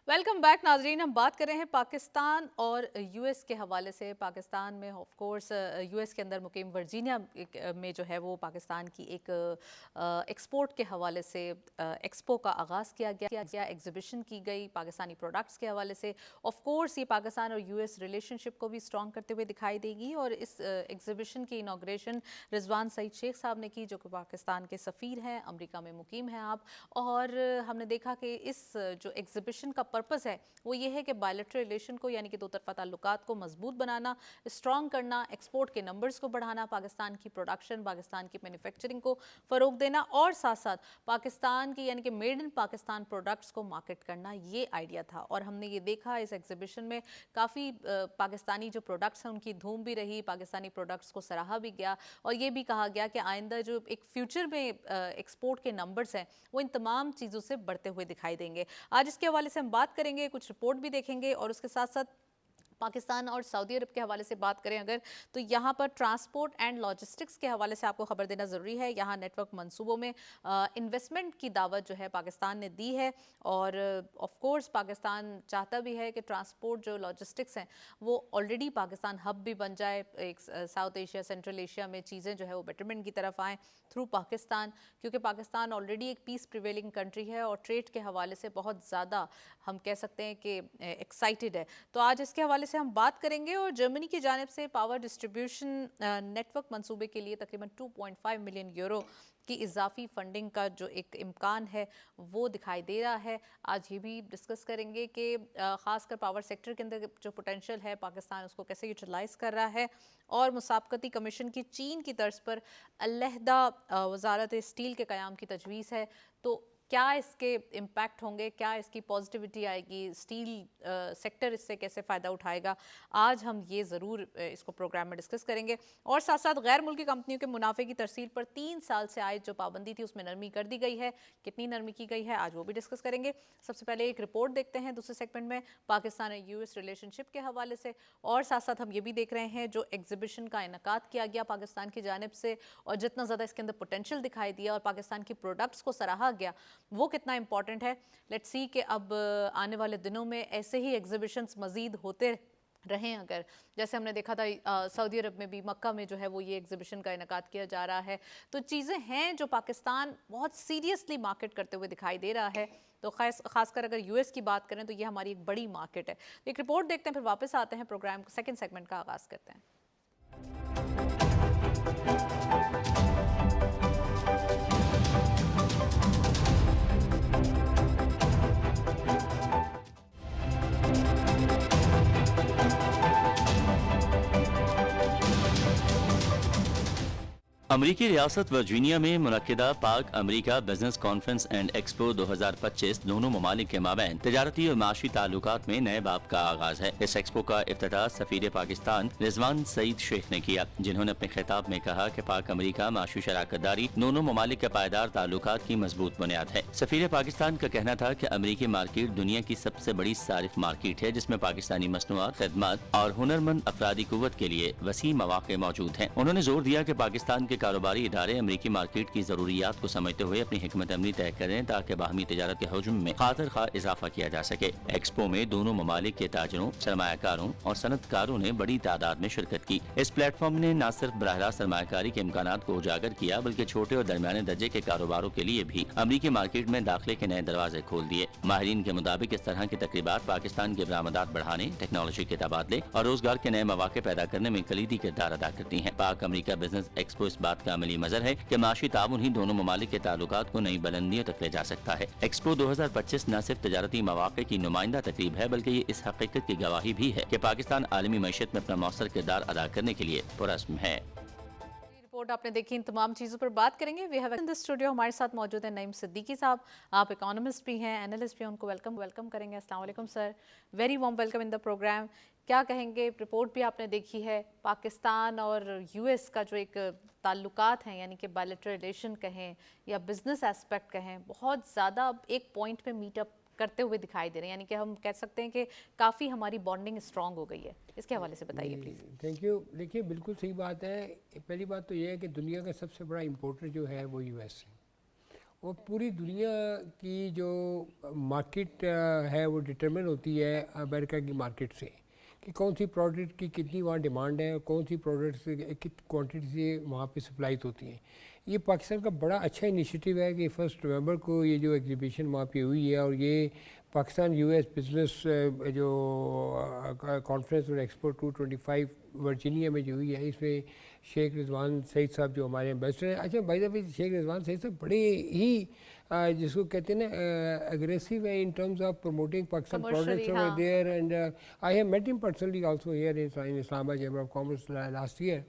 वेलकम बैक नाजरीन। हम बात कर रहे हैं पाकिस्तान और यूएस के हवाले से। पाकिस्तान में ऑफ कोर्स यूएस के अंदर मुकीम वर्जीनिया में जो है वो पाकिस्तान की एक एक्सपोर्ट के हवाले से एक्सपो का आगाज़ किया गया, एग्जीबिशन की गई पाकिस्तानी प्रोडक्ट्स के हवाले से। ऑफ कोर्स ये पाकिस्तान और यूएस रिलेशनशिप को भी स्ट्रॉन्ग करते हुए दिखाई देगी और इस एग्जीबिशन की इनाग्रेशन रिजवान सईद शेख साहब ने की, जो कि पाकिस्तान के सफ़ीर हैं, अमेरिका में मुकीम हैं आप। और हमने देखा कि इस जो एग्जीबिशन का पर्पस है वो ये है कि बायलैटरल रिलेशन को, यानी कि दो तरफा ताल्लुकात को मजबूत बनाना, स्ट्रॉन्ग करना, एक्सपोर्ट के नंबर्स को बढ़ाना, पाकिस्तान की प्रोडक्शन, पाकिस्तान की मैन्युफैक्चरिंग को फ़रोग देना और साथ साथ पाकिस्तान की यानी कि मेड इन पाकिस्तान प्रोडक्ट्स को मार्केट करना, ये आइडिया था। और हमने ये देखा इस एग्जीबिशन में काफ़ी पाकिस्तानी जो प्रोडक्ट्स हैं उनकी धूम भी रही, पाकिस्तानी प्रोडक्ट्स को सराहा भी गया और ये भी कहा गया कि आइंदा जो एक फ्यूचर में एक्सपोर्ट के नंबर्स हैं वो इन तमाम चीज़ों से बढ़ते हुए दिखाई देंगे। आज इसके हवाले से हम बात करेंगे, कुछ रिपोर्ट भी देखेंगे और उसके साथ साथ पाकिस्तान और सऊदी अरब के हवाले से बात करें अगर, तो यहाँ पर ट्रांसपोर्ट एंड लॉजिस्टिक्स के हवाले से आपको खबर देना ज़रूरी है। यहाँ नेटवर्क मंसूबों में इन्वेस्टमेंट की दावत जो है पाकिस्तान ने दी है और ऑफ कोर्स पाकिस्तान चाहता भी है कि ट्रांसपोर्ट जो लॉजिस्टिक्स हैं वो ऑलरेडी पाकिस्तान हब भी बन जाए, एक साउथ एशिया, सेंट्रल एशिया में चीज़ें जो है वो बेटरमेंट की तरफ आएँ थ्रू पाकिस्तान, क्योंकि पाकिस्तान ऑलरेडी एक पीस प्रिवेलिंग कंट्री है और ट्रेड के हवाले से बहुत ज़्यादा हम कह सकते हैं कि एक्साइटेड है। तो आज इसके हवाले से हम बात करेंगे। और जर्मनी की जानिब से पावर डिस्ट्रीब्यूशन नेटवर्क मंसूबे के लिए तकरीबन 2.5 मिलियन यूरो की इजाफी फंडिंग का जो एक इम्कान है वो दिखाई दे रहा है। आज ये भी डिस्कस करेंगे कि ख़ासकर पावर सेक्टर के अंदर जो पोटेंशियल है पाकिस्तान उसको कैसे यूटिलाइज़ कर रहा है और मुसाबकती कमीशन की चीन की तर्ज पर अलहदा वजारत स्टील के क़याम की तजवीज़ है। तो क्या इसके इम्पैक्ट होंगे, क्या इसकी पॉजिटिविटी आएगी, स्टील सेक्टर इससे कैसे फ़ायदा उठाएगा, आज हम ये ज़रूर इसको प्रोग्राम में डिस्कस करेंगे। और साथ साथ गैर मुल्की कंपनियों के मुनाफे की तरसील पर 3 साल से आयद जो पाबंदी थी उसमें नरमी कर दी गई है। कितनी नरमी की गई है आज वो भी डिस्कस करेंगे। सबसे पहले एक रिपोर्ट देखते हैं दूसरे सेगमेंट में पाकिस्तान और यूएस रिलेशनशिप के हवाले से, और साथ साथ हम ये भी देख रहे हैं जो एग्जीबिशन का इनकाद किया गया पाकिस्तान की जानिब से और जितना ज़्यादा इसके अंदर पोटेंशियल दिखाई दिया और पाकिस्तान की प्रोडक्ट्स को सराहा गया वो कितना इंपॉर्टेंट है। लेट्स सी कि अब आने वाले दिनों में ऐसे ही एग्जीबिशंस मजीद होते रहें। अगर जैसे हमने देखा था सऊदी अरब में भी मक्का में जो है वो ये एग्जीबिशन का इनकाद किया जा रहा है, तो चीज़ें हैं जो पाकिस्तान बहुत सीरियसली मार्केट करते हुए दिखाई दे रहा है। तो खासकर अगर यूएस की बात करें तो ये हमारी एक बड़ी मार्केट है। एक रिपोर्ट देखते हैं, फिर वापस आते हैं, प्रोग्राम सेकंड सेगमेंट का आगाज़ करते हैं। अमरीकी रियासत वर्जीनिया में मुनक्किदा पाक अमरीका बिजनेस कॉन्फ्रेंस एंड एक्सपो 2025 दोनों ममालिक के माबैन तजारती और माशी ताल्लुकात में नए बाब का आगाज है। इस एक्सपो का इफ्तिताह सफीर पाकिस्तान रिजवान सईद शेख ने किया, जिन्होंने अपने खिताब में कहा कि पाक अमरीका माशी शराकतदारी दोनों ममालिक के पायदार ताल्लुकात की मजबूत बुनियाद है। सफीर पाकिस्तान का कहना था कि अमरीकी मार्केट दुनिया की सबसे बड़ी सारिफ मार्केट है, जिसमें पाकिस्तानी मसनूआत, खदमात और हुनरमंद अफरादी कुव्वत के लिए वसी मौके मौजूद हैं। उन्होंने जोर दिया कि पाकिस्तान के कारोबारी इदारे अमरीकी मार्केट की जरूरियात को समझते हुए अपनी हिकमत अमली तय करें ताकि बाहमी तजारत के हजम में खातिर खा इजाफा किया जा सके। एक्सपो में दोनों ममालिक के ताजरों, सरमायाकारों और सनतकारों ने बड़ी तादाद में शिरकत की। इस प्लेटफॉर्म ने न सिर्फ बरहरास्त सरमायाकारी के इम्कानात को उजागर किया बल्कि छोटे और दरमियाने दर्जे के कारोबारों के लिए भी अमरीकी मार्केट में दाखिले के नए दरवाजे खोल दिए। माहिरीन के मुताबिक इस तरह की तकरीबात पाकिस्तान के बरामदात बढ़ाने, टेक्नोलॉजी के तबादले और रोजगार के नए मौके पैदा करने में कलीदी किरदार अदा करती हैं। पाक अमरीका बिजनेस एक्सपो इस बात का अमली मजर है कि माशी ताउन ही दोनों ममालिक के ताल्लुकात को नई बुलंदियों तक ले जा सकता है। एक्सपो 2025 न सिर्फ तजारती मौके की नुमाइंदा तकरीब है बल्कि ये इस हकीकत की गवाही भी है कि पाकिस्तान आलमी मईशत में अपना मौसर किरदार अदा करने के लिए पुरस्म है। रिपोर्ट आपने देखी, इन तमाम चीज़ों पर बात करेंगे। We have in the studio हमारे साथ मौजूद है नईम सिद्दीकी साहब। आप इकोनॉमिस्ट भी हैं, एनालिस्ट भी हैं, उनको वेलकम करेंगे। अस्सलाम वालेकुम सर, very warm welcome in the programme. क्या कहेंगे, रिपोर्ट भी आपने देखी है, पाकिस्तान और यूएस का जो एक ताल्लुकात हैं यानी कि बायलैटरल रिलेशन कहें या बिजनेस एस्पेक्ट कहें, बहुत ज़्यादा एक पॉइंट पे मीटअप करते हुए दिखाई दे रहे हैं, यानी कि हम कह सकते हैं कि काफ़ी हमारी बॉन्डिंग स्ट्रांग हो गई है। इसके हवाले से बताइए प्लीज़। Thank you. देखिए, बिल्कुल सही बात है। पहली बात तो यह है कि दुनिया का सबसे बड़ा इम्पोर्टर जो है वो यूएस है, और पूरी दुनिया की जो मार्केट है वो डिटरमिन होती है अमेरिका की मार्केट से कि कौन सी प्रोडक्ट की कितनी वहाँ डिमांड है और कौन सी प्रोडक्ट्स कित क्वांटिटी से वहाँ पे सप्लाईज होती हैं। ये पाकिस्तान का बड़ा अच्छा इनिशिएटिव है कि 1 नवंबर को ये जो एग्जीबिशन वहाँ पे हुई है और ये पाकिस्तान यूएस बिजनेस जो कॉन्फ्रेंस और एक्सपो 225 वर्जीनिया में जो हुई है, इसमें शेख रिजवान सईद साहब जो हमारे एम्बेसडर हैं। अच्छा भाई साहब, शेख रिजवान सईद साहब बड़े ही जिसको कहते हैं ना अग्रेसिव है in terms of promoting Pakistan products over there, and I have met him personally also here in Islamabad chamber of commerce last year,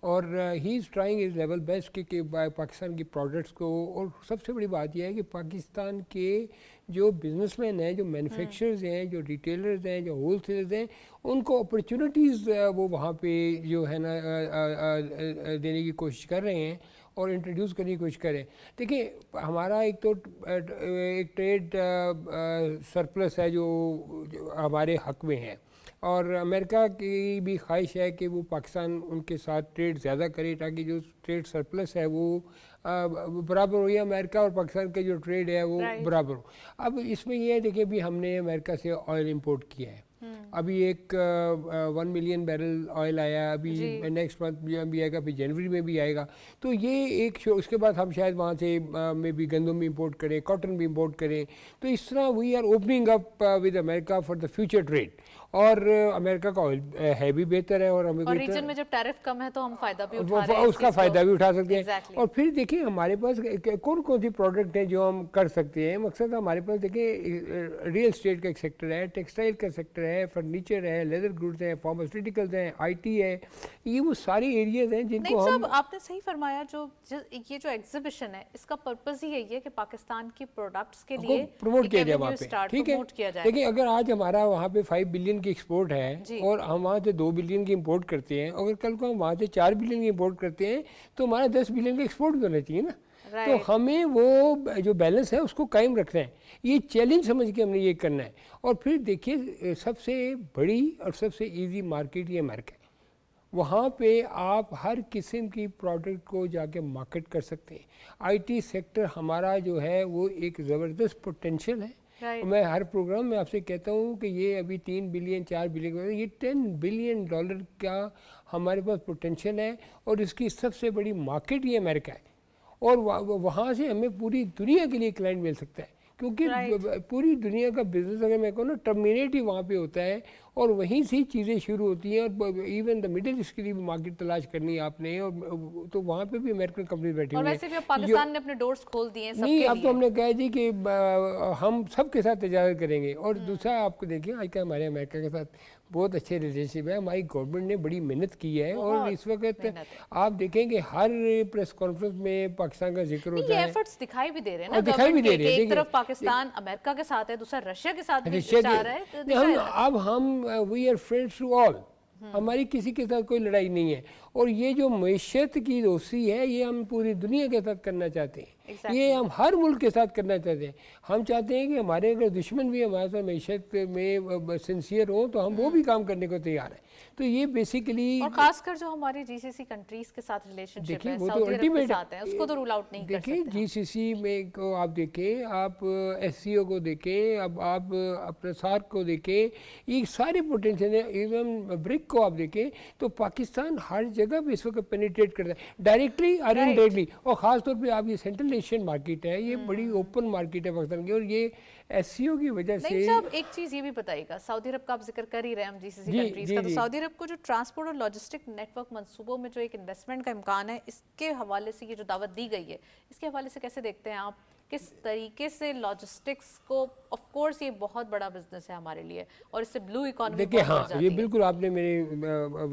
और he is trying his level best कि पाकिस्तान की प्रोडक्ट्स को। और सबसे बड़ी बात यह है कि पाकिस्तान के जो बिजनेसमैन हैं, जो मैन्युफैक्चरर्स हैं, जो रिटेलर्स हैं, जो होलसेलर्स हैं, उनको अपॉर्चुनिटीज़ वो वहाँ पे जो है ना देने की कोशिश कर रहे हैं और इंट्रोड्यूस करने की कोशिश करें। देखिए, हमारा एक तो एक ट्रेड सरप्लस है जो हमारे हक में है, और अमेरिका की भी ख्वाहिश है कि वो पाकिस्तान उनके साथ ट्रेड ज़्यादा करे ताकि जो ट्रेड सरप्लस है वो बराबर हो, या अमेरिका और पाकिस्तान का जो ट्रेड है वो बराबर हो। अब इसमें ये है, देखिए अभी हमने अमेरिका से ऑयल इंपोर्ट किया है, अभी एक 1 मिलियन बैरल ऑयल आया, अभी नेक्स्ट मंथ भी आएगा, फिर जनवरी में भी आएगा। तो ये एक उसके बाद हम शायद वहाँ से में भी गंदम भी इंपोर्ट करें, कॉटन भी इंपोर्ट करें। तो इस तरह we are opening up with America for the future trade. और अमेरिका का ऑयल है भी बेहतर है और हमें और कोई रीजन में जब टैरिफ कम है तो हम फायदा भी उठा रहे हैं उसका फ़ायदा भी उठा सकते हैं। Exactly. और फिर देखिए हमारे पास कौन कौन सी प्रोडक्ट हैं जो हम कर सकते हैं। मकसद हमारे पास देखिए रियल एस्टेट का एक सेक्टर है, टेक्सटाइल का सेक्टर है, फर्नीचर है, लेदर गुड्स हैं, फार्मास्यूटिकल्स हैं, आईटी है, ये वो सारे एरियाज हैं जिनको नहीं हम साहब, आपने सही फरमाया। ये जो एग्जीबिशन है इसका पर्पस ही यही है कि पाकिस्तान की प्रोडक्ट्स के लिए प्रमोट एक किया जाए avenue वहाँ पे, start, ठीक है। promote किया जाए। देखिए अगर आज हमारा वहाँ पे 5 बिलियन की एक्सपोर्ट जी। है और हम वहाँ से 2 बिलियन की इंपोर्ट करते हैं, अगर कल को हम वहाँ से 4 बिलियन की इंपोर्ट करते हैं तो हमारा 10 बिलियन का एक्सपोर्ट भी होना चाहिए ना। तो Right. हमें वो जो बैलेंस है उसको कायम रखना है, ये चैलेंज समझ के हमने ये करना है। और फिर देखिए सबसे बड़ी और सबसे ईजी मार्केट ये अमेरिका है। वहाँ पे आप हर किस्म की प्रोडक्ट को जाके मार्केट कर सकते हैं। आईटी सेक्टर हमारा जो है वो एक ज़बरदस्त पोटेंशियल है। Right. मैं हर प्रोग्राम में आपसे कहता हूँ कि ये अभी 3 बिलियन 4 बिलियन, ये 10 बिलियन डॉलर का हमारे पास पोटेंशियल है और इसकी सबसे बड़ी मार्केट ये अमेरिका है। और वहाँ से हमें पूरी दुनिया के लिए क्लाइंट मिल सकता है, क्योंकि पूरी दुनिया का बिजनेस अगर मैं कहूँ ना टर्मिनेट ही वहाँ पे होता है और वहीं से चीज़ें शुरू होती हैं। और इवन द मिडिल ईस्ट के लिए भी मार्केट तलाश करनी है आपने, और तो वहाँ पे भी अमेरिकन कंपनी बैठी और हुई वैसे भी अब है। पाकिस्तान ने अपने डोर्स खोल दिए हैं नहीं, सबके अब तो लिए। हमने कहा जी कि हम सबके साथ तजारत करेंगे। और दूसरा आपको देखिए आज का हमारे अमेरिका के साथ बहुत अच्छे रिलेशनशिप है। हमारी गवर्नमेंट ने बड़ी मेहनत की है और बहुत इस वक्त मेहनत है। आप देखेंगे हर प्रेस कॉन्फ्रेंस में पाकिस्तान का जिक्र नहीं, होता ये है। एफर्ट्स दिखाई भी दे रहे हैं ना और दिखाई भी गवर्नमेंट दे के, रही है, कि एक देखिए, तरफ पाकिस्तान अमेरिका के साथ है, दूसरा रशिया के साथ भी रशिया जा रहा है, तो नहीं, हम दिखाई रहा है। अब हम we are friends to all, हमारी किसी के साथ कोई लड़ाई नहीं है। और ये जो मैशत की दोस्ती है ये हम पूरी दुनिया के साथ करना चाहते हैं। Exactly. ये हम हर मुल्क के साथ करना चाहते हैं। हम चाहते हैं कि हमारे अगर दुश्मन भी हमारे साथ मैशत में सिंसियर हो तो हम वो भी काम करने को तैयार हैं। तो ये बेसिकली, और खासकर जो हमारी जीसीसी कंट्रीज के साथ रिलेशनशिप देखिए है, वो तो सऊदी अरब के अल्टीमेट साथ है, उसको तो रूल आउट नहीं कर देखिए सकते हम। जीसीसी में को आप देखें, आप एससीओ को देखें, अब आप अपने सार्क को देखें, ये सारे पोटेंशियल है। इवन ब्रिक को आप देखें तो पाकिस्तान हर जगह पे इस वक्त पेनिट्रेट करता है, डायरेक्टली और इनडायरेक्टली। और ख़ास तौर पे आप ये सेंट्रल एशियन मार्केट है, ये बड़ी ओपन मार्केट है पाकिस्तान की। और ये एससीओ की वजह से नहीं साहब, एक चीज ये भी बताइएगा, सऊदी अरब का आप जिक्र कर ही रहे हैं हम, जीसीसी जी, कंट्रीज जी, का, तो जी। सऊदी अरब को जो ट्रांसपोर्ट और लॉजिस्टिक नेटवर्क मंसूबों में जो एक इन्वेस्टमेंट का इम्कान है, इसके हवाले से ये जो दावत दी गई है, इसके हवाले से कैसे देखते हैं आप? किस तरीके से लॉजिस्टिक्स को, ऑफ कोर्स ये बहुत बड़ा बिजनेस है हमारे लिए और इससे ब्लू इकोनॉमी देखिए, बहुत बढ़ हाँ, जाती ये है। बिल्कुल आपने मेरे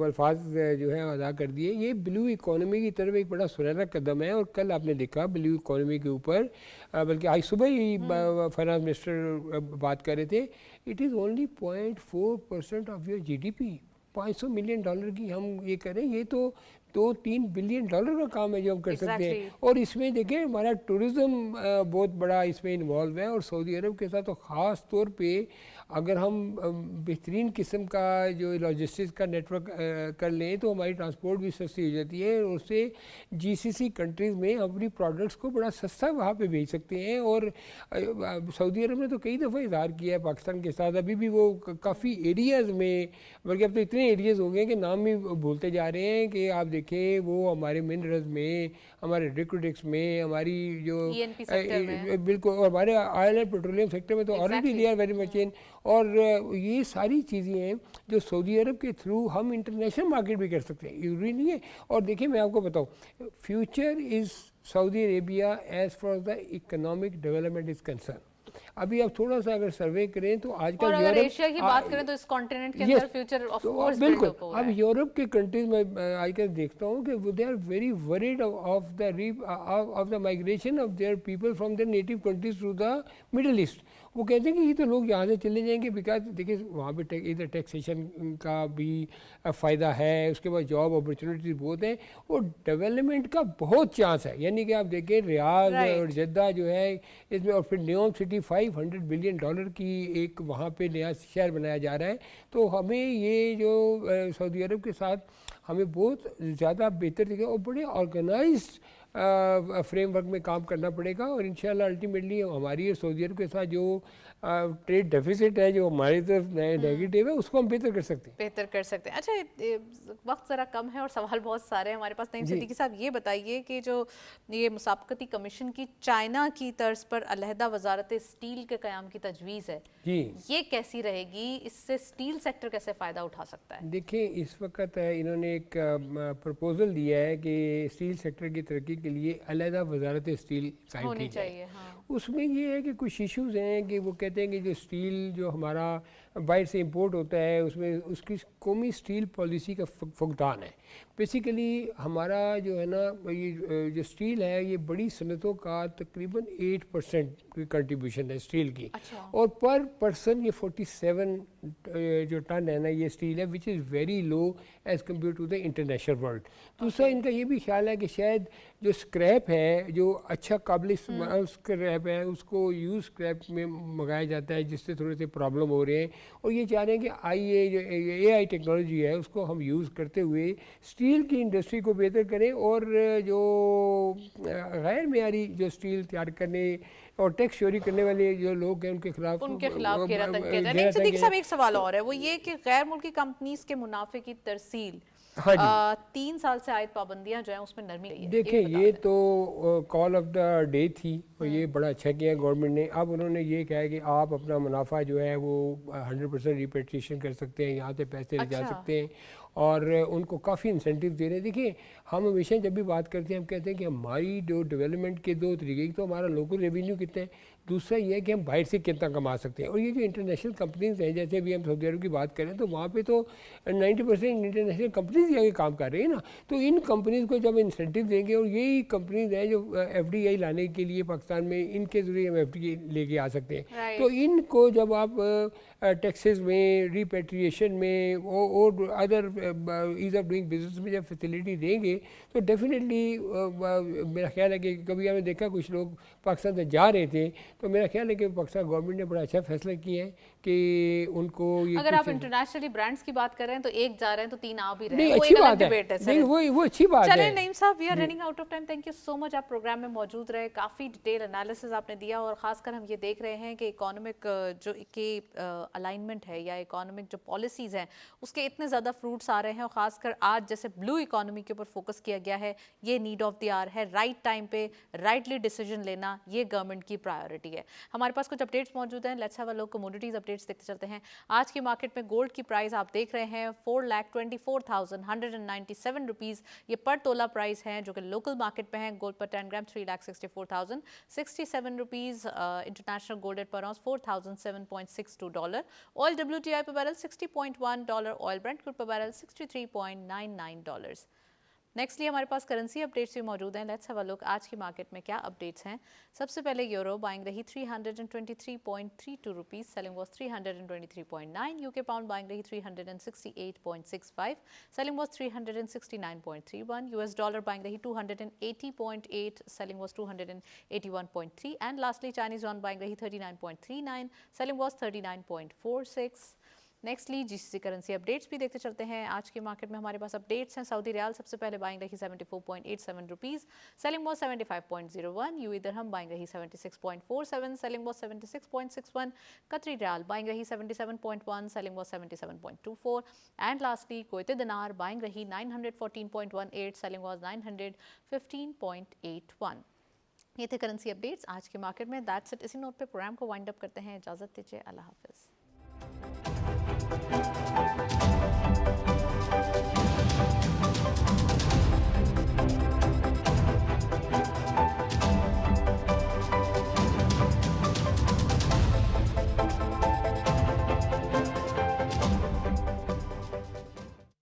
अल्फाज जो है अदा कर दिए। ये ब्लू इकोनॉमी की तरफ एक बड़ा सुनहरा कदम है। और कल आपने देखा ब्लू इकोनॉमी के ऊपर, बल्कि आज सुबह ही फाइनेंस मिनिस्टर बात कर रहे थे, it is only 0.4% of your GDP. 500 million dollar की हम ये करें, ये तो 2-3 बिलियन डॉलर का काम है जो हम कर सकते हैं। Exactly. और इसमें देखिए हमारा टूरिज़्म बहुत बड़ा इसमें इन्वॉल्व है। और सऊदी अरब के साथ तो ख़ास तौर पे अगर हम बेहतरीन किस्म का जो लॉजिस्टिक्स का नेटवर्क कर लें तो हमारी ट्रांसपोर्ट भी सस्ती हो जाती है। और उससे जीसीसी कंट्रीज़ में अपनी प्रोडक्ट्स को बड़ा सस्ता वहाँ पे भेज सकते हैं। और सऊदी अरब ने तो कई दफ़ा इज़हार किया है पाकिस्तान के साथ, अभी भी वो काफ़ी एरियाज़ में, बल्कि अब तो इतने एरियाज़ हो गए हैं कि नाम ही भूलते जा रहे हैं, कि आप देखें वो हमारे मिनरल्स में, हमारे रिक्रूटिक्स में, हमारी जो ENP सेक्टर में। बिल्कुल, और हमारे ऑयल एंड पेट्रोलियम सेक्टर में तो already they are very much in. और ये सारी चीज़ें हैं जो सऊदी अरब के थ्रू हम इंटरनेशनल मार्केट भी कर सकते हैं, ज़रूरी नहीं है। और देखिए मैं आपको बताऊँ, future is Saudi Arabia as far the economic development is concern. अभी आप थोड़ा सा अगर सर्वे करें तो आजकल और अगर यूरोप, एशिया की बात करें तो इस कॉन्टिनेंट के yes, अंदर फ्यूचर ऑफ तो कोर्स बिल्कुल, बिल्ड हो रहा अब है। यूरोप के कंट्रीज में आजकल देखता हूँ कि they are very worried of the migration of their people from their native countries to the Middle East. वो कहते हैं कि ये तो लोग यहाँ से चले जाएंगे, बिकॉज देखिए वहाँ पे इधर टैक्सेशन का भी फ़ायदा है, उसके बाद जॉब अपॉर्चुनिटीज बहुत हैं और डेवलपमेंट का बहुत चांस है। यानी कि आप देखें रियाद और जद्दा जो है इसमें, और फिर न्यूयॉर्क सिटी 500 बिलियन डॉलर की एक वहाँ पे नया शहर बनाया जा रहा है। तो हमें ये जो सऊदी अरब के साथ हमें बहुत ज़्यादा बेहतर तरीके और बड़े ऑर्गेनाइज्ड फ्रेमवर्क में काम करना पड़ेगा और इंशाल्लाह अल्टीमेटली हमारी और सऊदी अरब के साथ जो ट्रेड डेफिसिट है, जो हमारी तरफ नेगेटिव है, उसको हम बेहतर कर सकते हैं। बेहतर कर सकते हैं। अच्छा, वक्त ज़रा कम है और सवाल बहुत सारे हैं हमारे पास। नईम जी। सिद्दीकी साहब, ये बताइए कि जो ये मुसाबकती कमीशन की चाइना की तर्ज पर अलहदा वजारत स्टील के क़याम की तजवीज़ है, जी, ये कैसी रहेगी? इससे स्टील सेक्टर कैसे फ़ायदा उठा सकता है? देखिए इस वक्त इन्होंने एक प्रपोज़ल दिया है कि स्टील सेक्टर की तरक्की के लिए अलहदा वजारत स्टील कायम होनी की जाए। चाहिए, हाँ। उसमें ये है कि कुछ इश्यूज़ हैं कि वो कहते हैं कि जो स्टील जो हमारा बाहर से इंपोर्ट होता है उसमें उसकी कौमी स्टील पॉलिसी का फुकदान है। बेसिकली हमारा जो है ना ये जो स्टील है ये बड़ी सनतों का तकरीबन 8% की कंट्रीब्यूशन है स्टील की। अच्छा। और पर पर्सन ये 47 जो टन है ना ये स्टील है, which is very low as compare to the international world. दूसरा इनका ये भी ख्याल है कि शायद जो स्क्रैप है, जो अच्छा काबिल इस्तेमाल स्क्रैप है, उसको यूज़ स्क्रैप में मंगाया जाता है, जिससे थोड़े से प्रॉब्लम हो रहे हैं। और ये चाह रहे हैं कि जो AI टेक्नोलॉजी है उसको हम यूज़ करते हुए स्टील की इंडस्ट्री को बेहतर करें और जो गैर मेयारी जो स्टील तैयार करने और टैक्स चोरी करने वाले जो लोग हैं उनके खिलाफ घेरा नईम सिद्दीकी साहब, एक सवाल और है, वो ये कि गैर मुल्की कंपनीज के मुनाफे की तरसील, हाँ जी। 3 साल से आयद पाबंदियां जो हैं उसमें नरमी आई है। देखिए बता ये दें। तो कॉल ऑफ द डे थी और ये बड़ा अच्छा किया गवर्नमेंट ने। अब उन्होंने ये कहा है कि आप अपना मुनाफा जो है वो 100% रिपेट्रिएशन कर सकते हैं, यहाँ से पैसे ले जा अच्छा। सकते हैं और उनको काफ़ी इंसेंटिव दे रहे हैं। देखिए हम हमेशा जब भी बात करते हैं हम कहते हैं कि हमारी जो डेवलपमेंट के दो तरीके, एक तो हमारा लोकल रेवेन्यू कितना है, दूसरा ये है कि हम बाहर से कितना कमा सकते हैं। और ये जो इंटरनेशनल कंपनीज हैं, जैसे भी हम सऊदी अरब की बात करें तो वहाँ पे तो 90% इंटरनेशनल कंपनीज आगे काम कर रही है ना। तो इन कंपनीज को जब इंसेंटिव देंगे, और यही कंपनीज हैं जो FDI लाने के लिए पाकिस्तान में, इनके ज़रिए हम FDI लेके आ सकते हैं। तो इनको जब आप टैक्सेस में, रिपेट्रिएशन में और other ease of doing business में जब फैसिलिटी देंगे तो डेफिनेटली मेरा ख्याल है कि कभी हमने देखा कुछ लोग पाकिस्तान से जा रहे थे, तो मेरा ख्याल है कि पाकिस्तान गवर्नमेंट ने बड़ा अच्छा फैसला किया है कि उनको ये अगर आप इंटरनेशनली ब्रांड्स की बात कर रहे हैं तो एक जा रहे हैं तो 3 आ भी रहे नहीं, हैं, वो अच्छी एक अलग बात है। डिबेट है नहीं, सर। वो अच्छी बात चलें है। नईम साहब, we are running out of time. Thank you so much, आप प्रोग्राम में मौजूद रहे, काफ़ी डिटेल एनालिसिस आपने दिया और ख़ासकर हम ये देख रहे हैं कि इकोनॉमिक जो की अलाइनमेंट है या इकोनॉमिक जो पॉलिसीज़ हैं उसके इतने ज़्यादा फ्रूट्स आ रहे हैं और ख़ासकर आज जैसे ब्लू इकोनॉमी के ऊपर फोकस किया गया है, ये नीड ऑफ द आवर है। राइट टाइम पे राइटली डिसीजन लेना ये गवर्नमेंट की प्रायोरिटी है। हमारे पास कुछ अपडेट्स मौजूद हैं, let's have a look. Commodities updates देखते चलते हैं। आज की मार्केट में गोल्ड की प्राइस आप देख रहे हैं 4,24,197 रुपीज़, ये पर तोला प्राइस है जो कि लोकल मार्केट में है। गोल्ड पर 10 ग्राम 3,64,067 रुपीज़। इंटरनेशनल गोल्ड एट पर आउंस $4,007.62। ऑयल WTI पर बैरल $60.1। ऑयल ब्रेंट क्रूड पर बैरल $63.99। नेक्स्टली हमारे पास करेंसी अपडेट्स भी मौजूद हैं। लेट्स हैव अ लुक आज की मार्केट में क्या अपडेट्स हैं। सबसे पहले यूरो बाइंग रही 323.32 rupees, selling was 323.9। UK pound buying रही 368.65, selling was 369.31। US dollar buying रही 280.8, selling was 281.3। And lastly Chinese yuan buying रही 39.39, selling was 39.46। Nextly GCC currency updates भी देखते चलते हैं। आज की मार्केट में हमारे पास अपडेट्स हैं। सऊदी रियाल सबसे पहले बाइंग रही 74.87 rupees, selling was 75.01। UAE dirham buying रही 76.47, सेलिंग वाज 76.61। कतरी रियाल बाइंग रही 77.1, selling was 77.24। And lastly Kuwaiti दिनार बाइंग रही 914.18, सेलिंग वाज 915.81। ये थे करेंसी अपडेट्स आज की मार्केट में। That's it. इसी नोट पे प्रोग्राम को वाइंड अप करते हैं। इजाज़त दीजिए, अल्लाह हाफिज़।